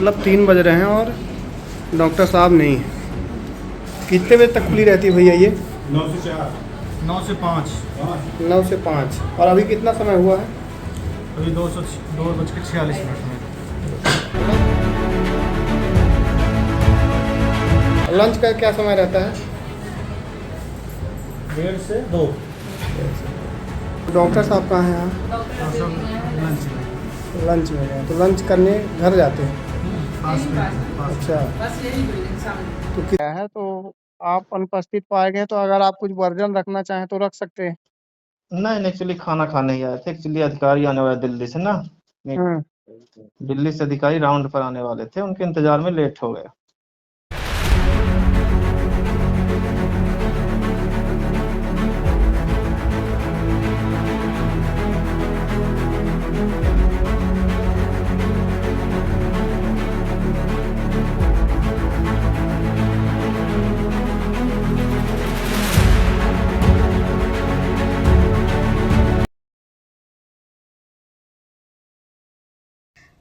मतलब 3 बज रहे हैं और डॉक्टर साहब नहीं। कितने बजे तक खुली रहती है भैया ये? 9 से 4। 9 से 5। 9 से 5। और अभी कितना समय हुआ है? अभी 2:46 में। लंच का क्या समय रहता है? 1:30 से 2। डॉक्टर साहब कहाँ हैं यहाँ? लंच में। लंच में गए तो लंच करने घर जाते हैं? पास में। अच्छा, तो क्या है तो आप अनुपस्थित पाए गए, तो अगर आप कुछ वर्जन रखना चाहें तो रख सकते हैं। नहीं, एक्चुअली खाना खाने ही आए थे। एक्चुअली अधिकारी आने वाले दिल्ली से ना। हम्म। दिल्ली से अधिकारी राउंड पर आने वाले थे, उनके इंतजार में लेट हो गया।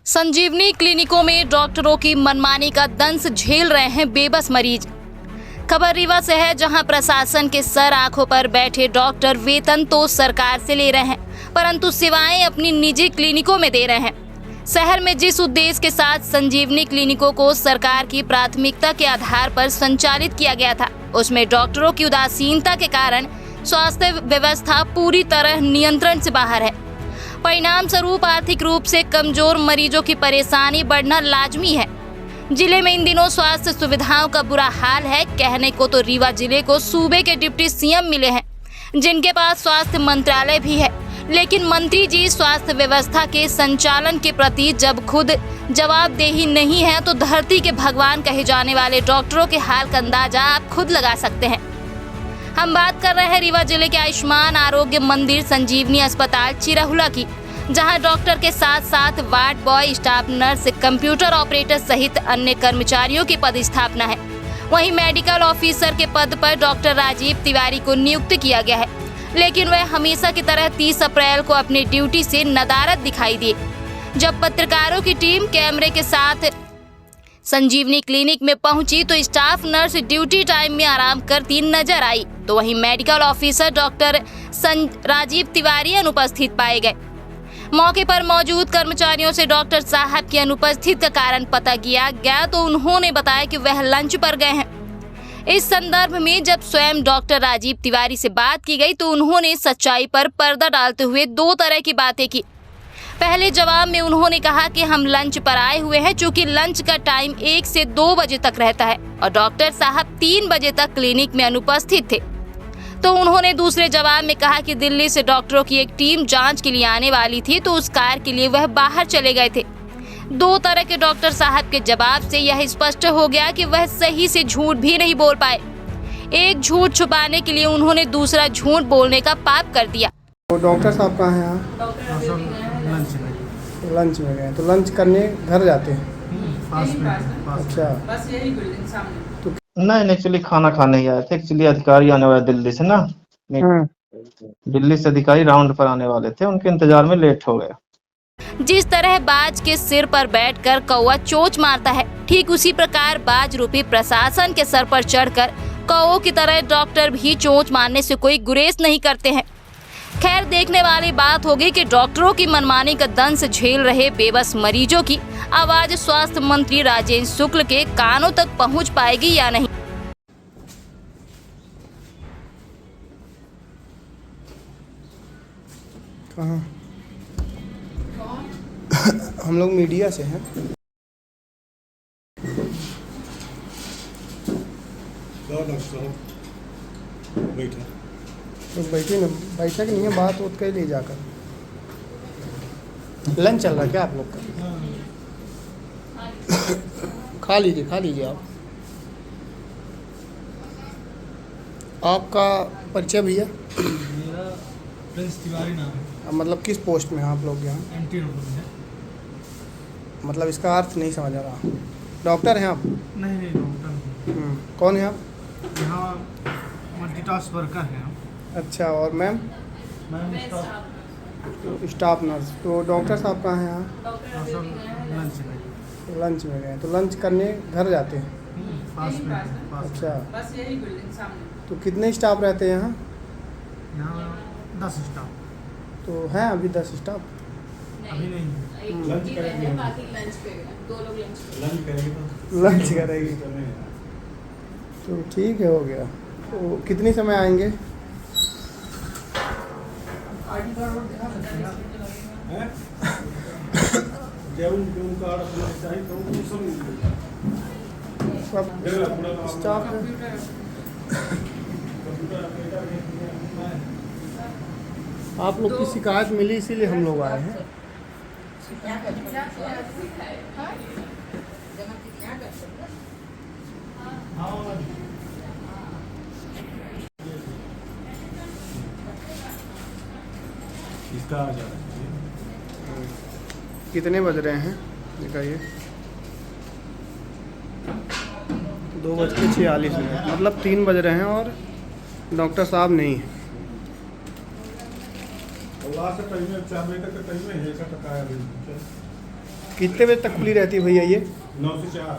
संजीवनी क्लिनिकों में डॉक्टरों की मनमानी का दंश झेल रहे हैं बेबस मरीज। खबर रीवा से है, जहां प्रशासन के सर आंखों पर बैठे डॉक्टर वेतन तो सरकार से ले रहे हैं, परंतु सेवाएं अपनी निजी क्लिनिकों में दे रहे हैं। शहर में जिस उद्देश्य के साथ संजीवनी क्लिनिकों को सरकार की प्राथमिकता के आधार पर संचालित किया गया था, उसमें डॉक्टरों की उदासीनता के कारण स्वास्थ्य व्यवस्था पूरी तरह नियंत्रण से बाहर है। परिणाम स्वरूप आर्थिक रूप से कमजोर मरीजों की परेशानी बढ़ना लाजमी है। जिले में इन दिनों स्वास्थ्य सुविधाओं का बुरा हाल है। कहने को तो रीवा जिले को सूबे के डिप्टी सीएम मिले हैं, जिनके पास स्वास्थ्य मंत्रालय भी है, लेकिन मंत्री जी स्वास्थ्य व्यवस्था के संचालन के प्रति जब खुद जवाबदेही नहीं है, तो धरती के भगवान कहे जाने वाले डॉक्टरों के हाल का अंदाजा आप खुद लगा सकते हैं। हम बात कर रहे हैं रीवा जिले के आयुष्मान आरोग्य मंदिर संजीवनी अस्पताल चिरहुला की, जहां डॉक्टर के साथ साथ ward boy, staff nurse, computer operator सहित अन्य कर्मचारियों की पदस्थापना है। वहीं मेडिकल ऑफिसर के पद पर डॉक्टर राजीव तिवारी को नियुक्त किया गया है, लेकिन वह हमेशा की तरह 30 अप्रैल को अपनी ड्यूटी से नदारद दिखाई दिए। जब पत्रकारों की टीम कैमरे के साथ संजीवनी क्लिनिक में पहुंची तो स्टाफ नर्स ड्यूटी टाइम में आराम करती नजर आई, तो वहीं medical officer doctor Rajeev Tiwari अनुपस्थित पाए गए। मौके पर मौजूद कर्मचारियों से डॉक्टर साहब की अनुपस्थिति का कारण पता किया गया, तो उन्होंने बताया कि वह लंच पर गए हैं। इस संदर्भ में जब स्वयं डॉक्टर राजीव तिवारी से बात की गई तो उन्होंने सच्चाई पर पर्दा डालते हुए 2 तरह की बातें की। पहले जवाब में उन्होंने कहा कि हम लंच पर आए हुए हैं, चूंकि लंच का टाइम 1 से 2 बजे तक रहता है और डॉक्टर साहब 3 बजे तक क्लिनिक में अनुपस्थित थे। तो उन्होंने दूसरे जवाब में कहा कि दिल्ली से डॉक्टरों की एक टीम जांच के लिए आने वाली थी, तो उस कार्य के लिए वह बाहर चले गए थे। 2 तरह के डॉक्टर साहब के जवाब से यह स्पष्ट हो गया कि वह सही से झूठ भी नहीं बोल पाए। एक झूठ छुपाने के लिए उन्होंने दूसरा झूठ बोलने का पाप कर दिया। तो डॉक्टर साहब कहाँ हैं यहाँ? लंच में गए तो लंच करने घर जाते हैं? पास में। अच्छा, नहीं, एक्चुअली खाना खाने ही आए थे। एक्चुअली अधिकारी आने वाले दिल्ली से ना। दिल्ली से अधिकारी राउंड पर आने वाले थे, उनके इंतजार में लेट हो गया। जिस तरह बाज के सिर पर बैठकर कौवा चोंच मारता है, ठीक उसी प्रकार बाज रूपी प्रशासन के सर पर चढ़कर कौओं की तरह डॉक्टर भी चोंच मारने से कोई गुरेज नहीं करते हैं। खैर, देखने वाली बात होगी कि डॉक्टरों की मनमानी का दंश झेल रहे बेबस मरीजों की आवाज स्वास्थ्य मंत्री राजेंद्र शुक्ल के कानों तक पहुंच पाएगी या नहीं। कहाँ? हम लोग मीडिया से हैं। तो बैठे ना, बैठक नहीं है, बात उठ के ले जाकर। लंच चल रहा है क्या आप लोग का? खा लीजिए आप। आपका परिचय भैया? मेरा प्रिंस तिवारी नाम है। मतलब किस पोस्ट में हैं आप लोग यहाँ? एंटी रोड में है। मतलब इसका अर्थ नहीं समझ आ रहा। डॉक्टर हैं आप? नहीं, डॉक्टर नहीं। कौन है आप? यहाँ मल्टीटास्क वर्कर है हम। अच्छा, और मैम? Ma'am staff nurse. तो डॉक्टर साहब कहाँ हैं यहाँ? लंच में। लंच में गए, तो लंच करने घर जाते हैं? पास में पास अच्छा, बस यही बिल्डिंग सामने। तो कितने स्टाफ रहते हैं यहाँ? में। यहाँ 10 स्टाफ तो हैं अभी 10 स्टाफ? अभी नहीं है। एक लंच छुट्टी पे करेंगे है, हम। बाकी लंच पे गए, 2 लोग लंच पे गए। लंच करेगी तो लंच करेगी, तो ठीक है, हो गया। तो कितनी समय आएंगे? हैं? जेवन क्यों कार्ड अपना चाहिए तो वो सब सब जगह पूरा स्टाफ है? कंप्यूटर ऑपरेटर है। आप लोग की शिकायत मिली इसीलिए हम लोग आए हैं। इसका आ जा कितने बज रहे हैं दिखाइए? 2:46 मतलब 3 बज रहे हैं और डॉक्टर साहब नहीं है। और से टाइम में 4 बजे तक का टाइम है, ऐसा टका है अभी। कितने बजे तक खुली रहती है भैया ये? 9 से 4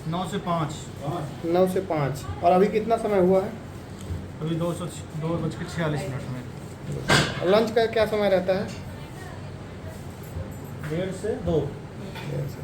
9 से 5 9 से 5। और अभी कितना समय हुआ है? अभी 2:46 में। और लंच का क्या समय रहता है? 1:30 से 2। अच्छा।